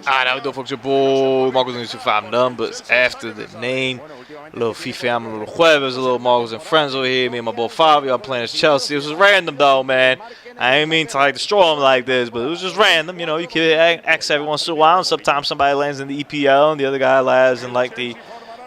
Alright, now we do folks your boy Marcos and 25 numbers after the name. A little FIFA, I'm a little Jueves, a little Marcos and friends over here. Me and my boy Fabio, I'm playing as Chelsea. This was random though, man. I ain't mean to like destroy them like this, but it was just random. You know, you can X every once in a while. And sometimes somebody lands in the EPL and the other guy lands in like the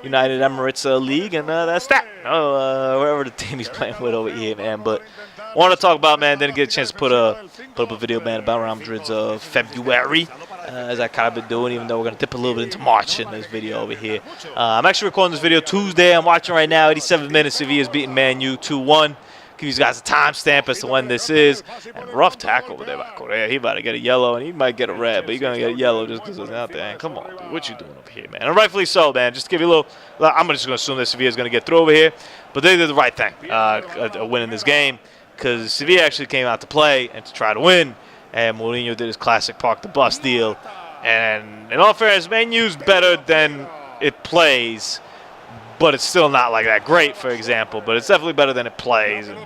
United Emirates League, and that's that. Wherever the team he's playing with over here, man. But I want to talk about, man, didn't get a chance to put up a video, man, about Real Madrid's February, as I kind of been doing, even though we're going to dip a little bit into March in this video over here. I'm actually recording this video Tuesday. I'm watching right now, 87 minutes. Sevilla's beating Man U 2-1. Give you guys a timestamp as to when this is. And rough tackle over there by Correa. He about to get a yellow, and he might get a red, but he's going to get a yellow just because it's out there. And come on, dude, what you doing over here, man? And rightfully so, man. Just to give you a little, I'm just going to assume that Sevilla's going to get through over here. But they did the right thing, winning this game, because Sevilla actually came out to play and to try to win. And Mourinho did his classic park the bus deal. And in all fairness, Man U's better than it plays. But it's still not like that great, for example. But it's definitely better than it plays. And,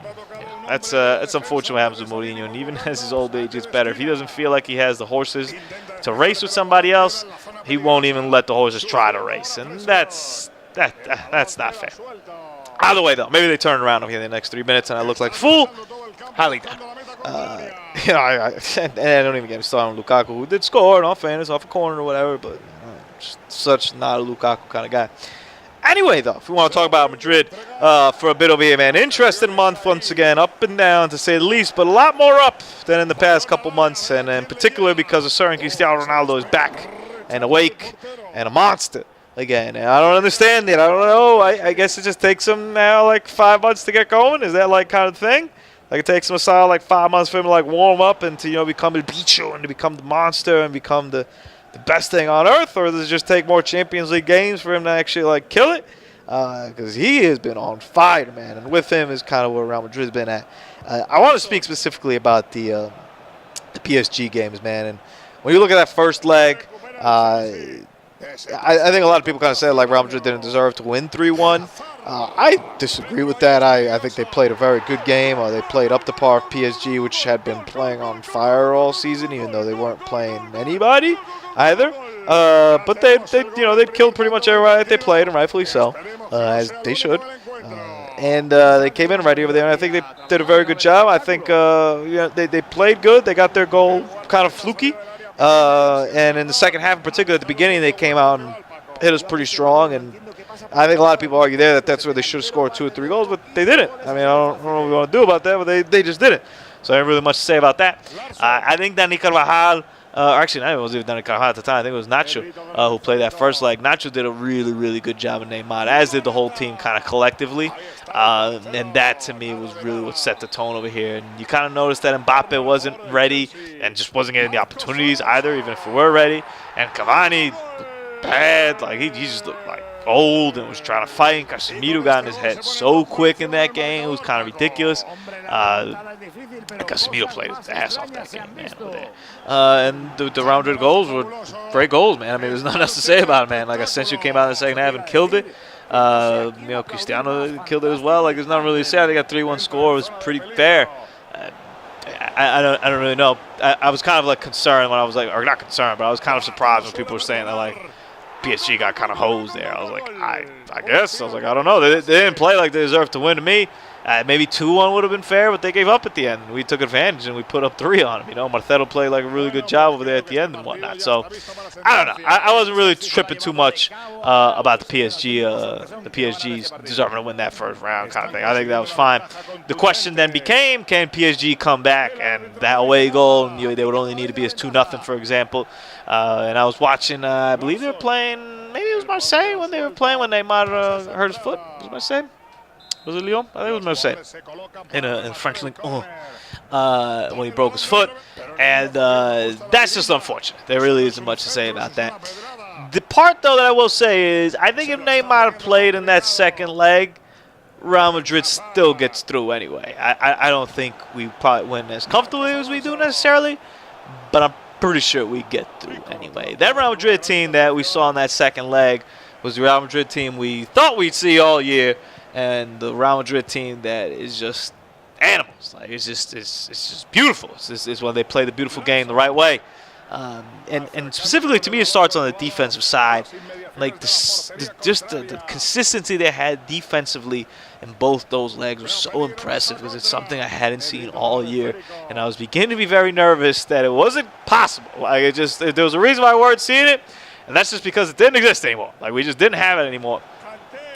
that's unfortunate what happens with Mourinho. And even as his old age gets better, if he doesn't feel like he has the horses to race with somebody else, he won't even let the horses try to race. And that's not fair. Either way, though, maybe they turn around over here in the next 3 minutes and I look like a fool. Highly doubt. And I don't even get me started on Lukaku, who did score, in all fairness, off a corner or whatever, but such not a Lukaku kind of guy. Anyway, though, if we want to talk about Madrid for a bit over here, man, interesting month once again, up and down to say the least, but a lot more up than in the past couple months, and in particular because of certain Cristiano Ronaldo is back and awake and a monster again. And I don't understand it. I don't know. I guess it just takes him now like 5 months to get going. Is that like kind of thing? Like it takes him a solid like 5 months for him to like warm up and to become a bicho and to become the monster and become the best thing on earth, or does it just take more Champions League games for him to actually like kill it? Because he has been on fire, man, and with him is kind of where Real Madrid's been at. I want to speak specifically about the PSG games, man. And when you look at that first leg, I think a lot of people kind of said like Real Madrid didn't deserve to win 3-1. I disagree with that. I think they played a very good game. They played up to par with PSG, which had been playing on fire all season, even though they weren't playing anybody either. But they killed pretty much everybody that they played, and rightfully so, as they should. And they came in ready over there, and I think they did a very good job. I think they played good. They got their goal kind of fluky. And in the second half in particular, at the beginning, they came out and hit us pretty strong. And I think a lot of people argue there that that's where they should have scored 2 or 3 goals, but they didn't. I mean, I don't know what we want to do about that, but they just didn't. So I ain't really much to say about that. I think Dani Carvajal, actually, it wasn't even Dani Carvajal at the time. I think it was Nacho who played that first leg. Nacho did a really, really good job of Neymar, as did the whole team kind of collectively. And that, to me, was really what set the tone over here. And you kind of noticed that Mbappe wasn't ready and just wasn't getting the opportunities either, even if we were ready. And Cavani looked bad. Like, he just looked like old and was trying to fight. Casemiro got in his head so quick in that game. It was kind of ridiculous. Casemiro played his ass off that game, man, over there. And the Real Madrid goals were great goals, man. I mean, there's nothing else to say about it, man. Like, Asensio came out in the second half and killed it. Cristiano killed it as well. Like, there's nothing really to say. I think a 3-1 score was pretty fair. I don't really know. I was kind of like concerned when I was like, or not concerned, but I was kind of surprised when people were saying that like PSG got kind of hosed there. I was like, I guess. I was like, I don't know. They didn't play like they deserved to win to me. Maybe 2-1 would have been fair, but they gave up at the end. We took advantage and we put up 3 on them. Marcelo played like a really good job over there at the end and whatnot. So I don't know. I wasn't really tripping too much about the PSG's deserving to win that first round kind of thing. I think that was fine. The question then became, can PSG come back? And that away goal, they would only need to be as 2-0, for example. And I was watching. I believe they were playing. Maybe it was Marseille when they were playing when Neymar hurt his foot. Was it Marseille? Was it Lyon? I think it was Marseille in French league when he broke his foot, and that's just unfortunate. There really isn't much to say about that. The part, though, that I will say is I think if Neymar played in that second leg, Real Madrid still gets through anyway. I don't think we probably win as comfortably as we do necessarily, but I'm pretty sure we get through anyway. That Real Madrid team that we saw in that second leg was the Real Madrid team we thought we'd see all year. And the Real Madrid team that is just animals. Like it's just beautiful. It's when they play the beautiful game the right way. And specifically to me, it starts on the defensive side. Like the consistency they had defensively in both those legs was so impressive because it's something I hadn't seen all year, and I was beginning to be very nervous that it wasn't possible. Like there was a reason why we weren't seeing it, and that's just because it didn't exist anymore. Like we just didn't have it anymore.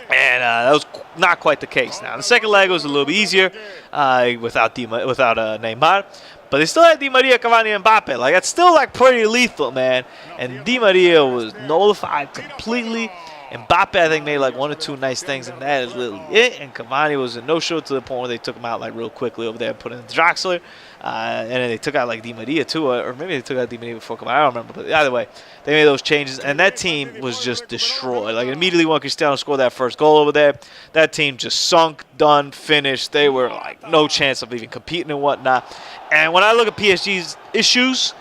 And that was not quite the case. Now, the second leg was a little bit easier without Neymar. But they still had Di Maria, Cavani, and Mbappe. Like, that's still, like, pretty lethal, man. And Di Maria was nullified completely. Mbappe, I think, made, like, one or two nice things, and that is literally it. And Cavani was a no-show to the point where they took him out, like, real quickly over there and put in Draxler. And then they took out, like, Di Maria, too. Or maybe they took out Di Maria before Cavani. I don't remember. But either way, they made those changes. And that team was just destroyed. Like, immediately when Cristiano scored that first goal over there, that team just sunk, done, finished. They were, like, no chance of even competing and whatnot. And when I look at PSG's issues,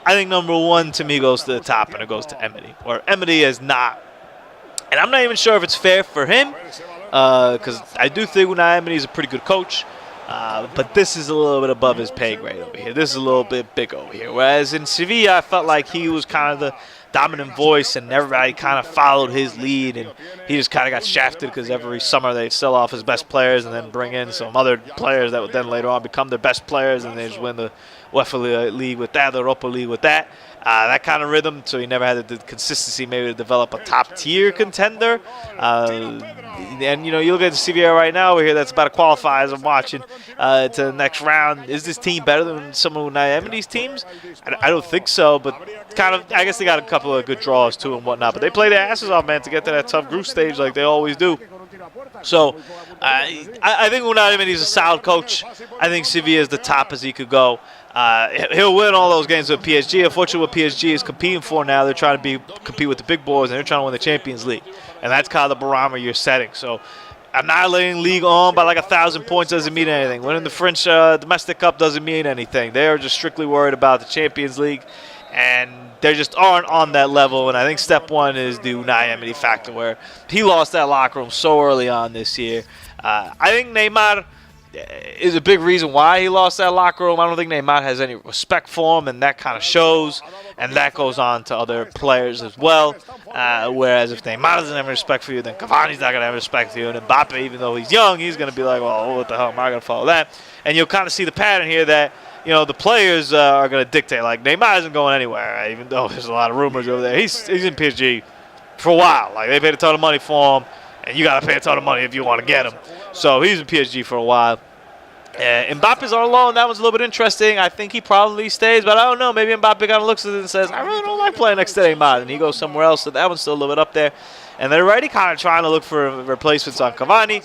I think number one to me goes to the top, and it goes to Emery. Where Emery is not. And I'm not even sure if it's fair for him, because I do think Unai Emery is a pretty good coach. But this is a little bit above his pay grade over here. This is a little bit big over here. Whereas in Sevilla, I felt like he was kind of the dominant voice, and everybody kind of followed his lead, and he just kind of got shafted because every summer they'd sell off his best players and then bring in some other players that would then later on become their best players, and they just win the UEFA League with that, the Europa League with that. That kind of rhythm, so he never had the consistency maybe to develop a top-tier contender. And, you know, you look at the Sevilla right now over here, that's about to qualify as I'm watching to the next round. Is this team better than some of Unai Emery's teams? I don't think so, but kind of, I guess they got a couple of good draws too and whatnot. But they play their asses off, man, to get to that tough group stage like they always do. So I think Unai Emery is a solid coach. I think Sevilla is the top as he could go. He'll win all those games with PSG. Unfortunately, what PSG is competing for now, they're trying to compete with the big boys, and they're trying to win the Champions League. And that's kind of the barometer you're setting. So annihilating League on by like 1,000 points doesn't mean anything. Winning the French Domestic Cup doesn't mean anything. They are just strictly worried about the Champions League, and they just aren't on that level. And I think step one is the Unai Emery factor, where he lost that locker room so early on this year. I think Neymar is a big reason why he lost that locker room. I don't think Neymar has any respect for him, and that kind of shows, and that goes on to other players as well. Whereas if Neymar doesn't have respect for you, then Cavani's not going to have respect for you, and Mbappe, even though he's young, he's going to be like, well, what the hell am I going to follow that? And you'll kind of see the pattern here that, you know, the players are going to dictate. Like, Neymar isn't going anywhere, right? Even though there's a lot of rumors over there. He's in PSG for a while. Like, they paid a ton of money for him, and you got to pay a ton of money if you want to get him. So he's in PSG for a while. Mbappe's on loan. That one's a little bit interesting. I think he probably stays, but I don't know. Maybe Mbappe kind of looks at it and says, I really don't like playing next to Neymar, and he goes somewhere else. So that one's still a little bit up there. And they're already kind of trying to look for replacements on Cavani.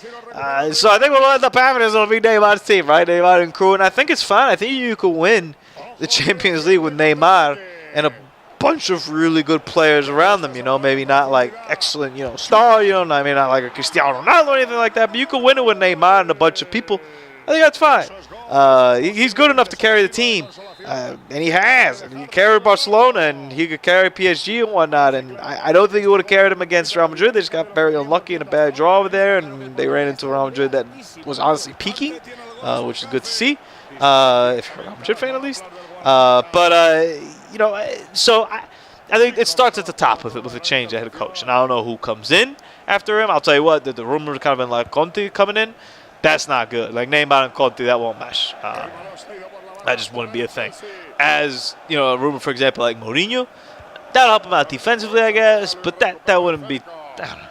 So I think what will end up happening is it'll be Neymar's team, right? Neymar and crew. And I think it's fine. I think you could win the Champions League with Neymar and a bunch of really good players around them, you know, maybe not like excellent, you know, star, you know, I mean, not like a Cristiano Ronaldo or anything like that, but you can win it with Neymar and a bunch of people. I think that's fine. He's good enough to carry the team, and he has. And he carried Barcelona, and he could carry PSG and whatnot, and I don't think he would have carried him against Real Madrid. They just got very unlucky in a bad draw over there, and they ran into Real Madrid that was honestly peaking, which is good to see, if you're a Real Madrid fan at least. You know, so I think it starts at the top with a change at head coach. And I don't know who comes in after him. I'll tell you what, the rumors kind of been like Conte coming in. That's not good. Like Neymar and Conte, that won't mesh. That just wouldn't be a thing. As, you know, a rumor, for example, like Mourinho, that'll help him out defensively, I guess. But that wouldn't be.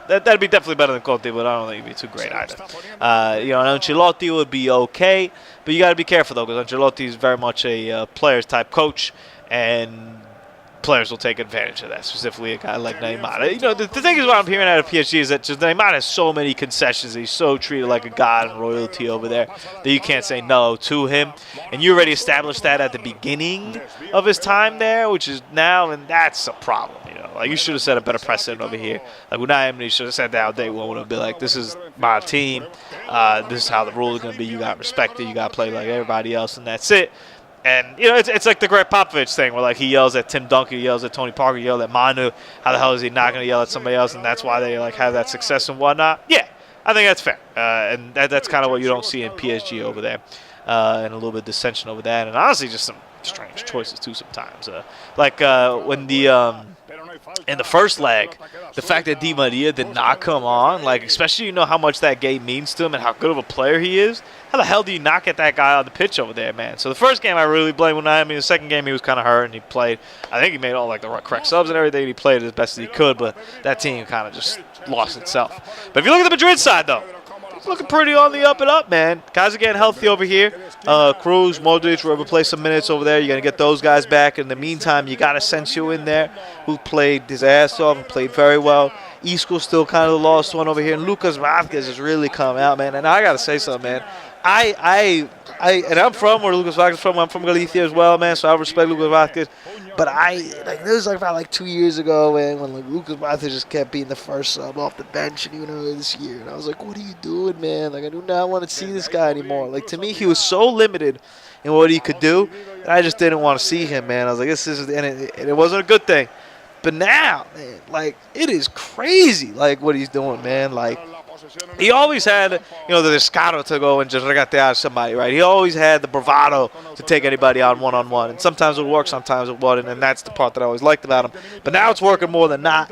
That'd be definitely better than Conte, but I don't think it'd be too great either. You know, Ancelotti would be okay, but you got to be careful though, because Ancelotti is very much a players type coach, and players will take advantage of that, specifically a guy like Neymar. You know, the thing is what I'm hearing out of PSG is that just Neymar has so many concessions. He's so treated like a god and royalty over there that you can't say no to him. And you already established that at the beginning of his time there, which is now, and that's a problem. You know, like you should have set a better precedent over here. Like Unai Emery should have said that on day one and be like, this is my team. This is how the rules are going to be. You got to respect it. You got to play like everybody else, and that's it. And, you know, it's like the Greg Popovich thing where, like, he yells at Tim Duncan, he yells at Tony Parker, he yells at Manu. How the hell is he not going to yell at somebody else? And that's why they, like, have that success and whatnot. Yeah, I think that's fair. And that's kind of what you don't see in PSG over there. And a little bit of dissension over that. And honestly, just some strange choices too sometimes. When in the first leg, the fact that Di Maria did not come on, like especially how much that game means to him and how good of a player he is. How the hell do you not get that guy on the pitch over there, man? So the first game I really blamed Unai. I mean, the second game he was kind of hurt and he played. I think he made all like the correct subs and everything. He played as best as he could, but that team kind of just lost itself. But if you look at the Madrid side, though, it's looking pretty on the up and up, man. Guys are getting healthy over here. Cruz, Modric, whoever plays some minutes over there, you're going to get those guys back. In the meantime, you got Asensio in there, who played his ass off and played very well. Isco's still kind of the lost one over here. And Lucas Vázquez has really come out, man. And I got to say something, man. And I'm from where Lucas Vázquez is from. I'm from Galicia as well, man, so I respect Lucas Vázquez. But there was about 2 years ago, man, when Lucas Vázquez just kept being the first sub off the bench, and even earlier this year. And I was like, what are you doing, man? Like, I do not want to see this guy anymore. Like, to me, he was so limited in what he could do that I just didn't want to see him, man. I was like, and it wasn't a good thing. But now, man, like, it is crazy, like, what he's doing, man. Like, he always had, the descaro to go and just regatear somebody, right? He always had the bravado to take anybody on one-on-one. And sometimes it would work, sometimes it wouldn't, and that's the part that I always liked about him. But now it's working more than not.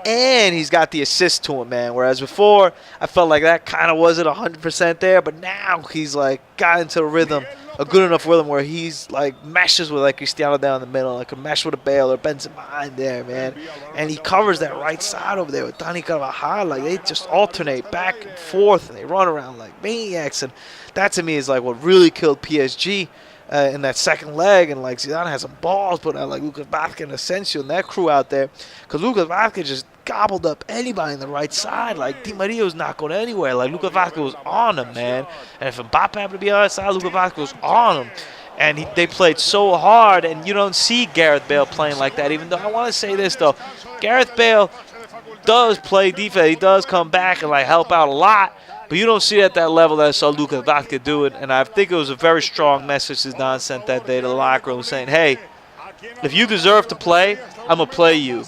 And he's got the assist to him, man. Whereas before, I felt like that kind of wasn't 100% there. But now he's, got into a rhythm, a good enough rhythm where he's, meshes with, Cristiano down the middle. Could mesh with a Bale or Benzema in there, man. And he covers that right side over there with Dani Carvajal. They just alternate back and forth, and they run around like maniacs. And that, to me, is, what really killed PSG in that second leg. And, Zidane had some balls put out, Lucas Vázquez and Asensio and that crew out there. Because Lucas Vázquez just gobbled up anybody on the right side. Di Maria was not going anywhere. Lucas Vázquez was on him, man. And if Mbappe happened to be on the side, Lucas Vázquez was on him. And they played so hard, and you don't see Gareth Bale playing like that. Even though I want to say this, though. Gareth Bale does play defense. He does come back and, help out a lot. But you don't see it at that level that I saw Lucas Vázquez do it. And I think it was a very strong message Zidane sent that day to the locker room saying, hey, if you deserve to play, I'm going to play you.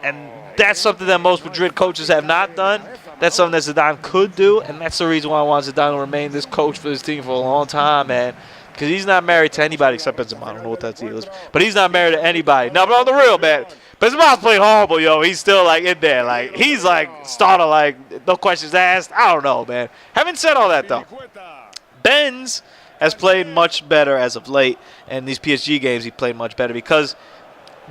And that's something that most Madrid coaches have not done. That's something that Zidane could do, and that's the reason why I want Zidane to remain this coach for this team for a long time, man. Because he's not married to anybody except Benzema. I don't know what that deal is. But he's not married to anybody. No, but on the real, man. Benzema's playing horrible, yo. He's still, in there. He's, starter, no questions asked. I don't know, man. Having said all that, though, Benz has played much better as of late. And these PSG games, he played much better because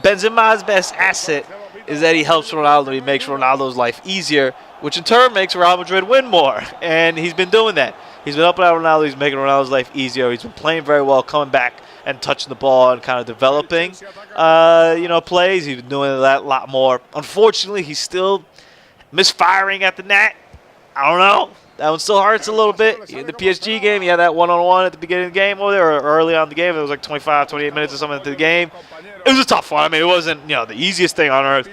Benzema's best asset is that he helps Ronaldo. He makes Ronaldo's life easier, which in turn makes Real Madrid win more. And he's been doing that. He's been helping out Ronaldo. He's making Ronaldo's life easier. He's been playing very well, coming back and touching the ball and kind of developing, plays. He's been doing that a lot more. Unfortunately, he's still misfiring at the net. I don't know. That one still hurts a little bit. In the PSG game, he had that one-on-one at the beginning of the game over there, or early on in the game. It was 25, 28 minutes or something into the game. It was a tough one. I mean, it wasn't, the easiest thing on earth.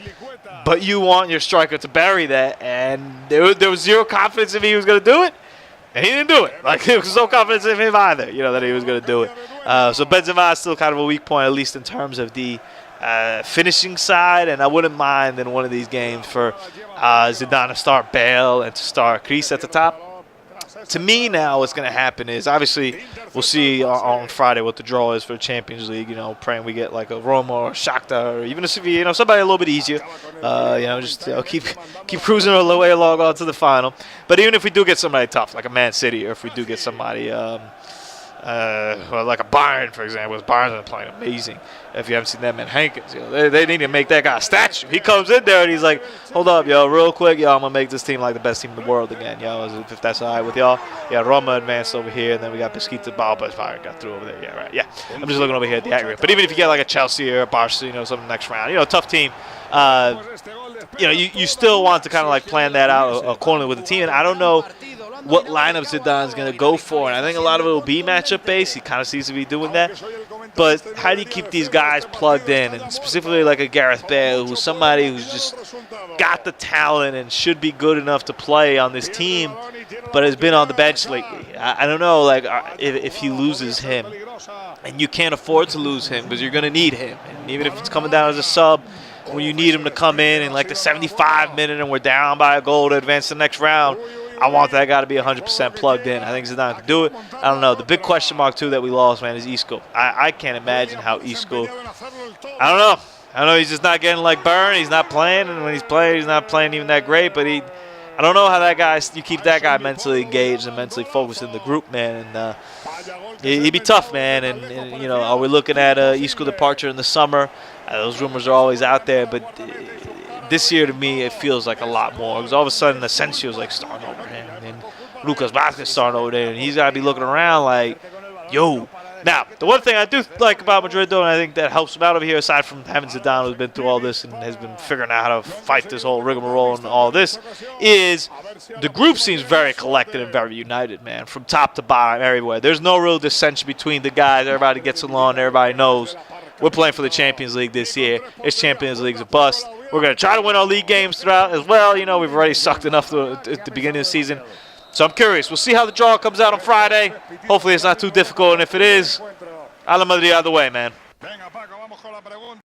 But you want your striker to bury that, and there was zero confidence if he was going to do it, and he didn't do it. There was no confidence in him either, that he was going to do it. So Benzema is still kind of a weak point, at least in terms of the finishing side, and I wouldn't mind in one of these games for Zidane to start Bale and to start Chris at the top. To me now what's going to happen is, obviously, we'll see on Friday what the draw is for the Champions League, praying we get a Roma or Shakhtar or even a Sevilla, somebody a little bit easier. Keep cruising our way along on to the final. But even if we do get somebody tough, like a Man City, or if we do get somebody like a Bayern, for example, Bayern's been playing amazing. If you haven't seen that man Hankins, they need to make that guy a statue. He comes in there and he's like, hold up, real quick, I'm going to make this team the best team in the world again, if that's all right with y'all. Yeah, Roma advanced over here, and then we got Besiktas, but Bayern got through over there. Yeah, right, yeah. I'm just looking over here at the aggregate. But even if you get a Chelsea or a Barca, something next round, tough team, you still want to kind of plan that out accordingly with the team. And I don't know what lineup Zidane's going to go for. And I think a lot of it will be matchup based. He kind of seems to be doing that. But how do you keep these guys plugged in? And specifically like a Gareth Bale, who's somebody who's just got the talent and should be good enough to play on this team, but has been on the bench lately. I don't know, if he loses him. And you can't afford to lose him because you're going to need him. And even if it's coming down as a sub, when you need him to come in the 75 minute and we're down by a goal to advance to the next round, I want that guy to be 100% plugged in. I think Zidane can do it. I don't know. The big question mark, too, that we lost, man, is Isco. I can't imagine how Isco. I don't know. I know he's just not getting like Burn. He's not playing, and when he's playing, he's not playing even that great. But I don't know how that guy. You keep that guy mentally engaged and mentally focused in the group, man. And he'd be tough, man. And you know, are we looking at Isco departure in the summer? Those rumors are always out there, but this year to me it feels like a lot more. Because all of a sudden Asensio's like starting over him, and Lucas Vazquez starting over there, and he's got to be looking around like, yo. Now, the one thing I do like about Madrid, though, and I think that helps him out over here, aside from having Zidane, who's been through all this and has been figuring out how to fight this whole rigmarole and all this, is the group seems very collected and very united, man, from top to bottom, everywhere. There's no real dissension between the guys. Everybody gets along. Everybody knows we're playing for the Champions League this year. This Champions League's a bust. We're going to try to win our league games throughout as well. You know, we've already sucked enough at the beginning of the season. So I'm curious. We'll see how the draw comes out on Friday. Hopefully it's not too difficult, and if it is, a la Madrid either way, man.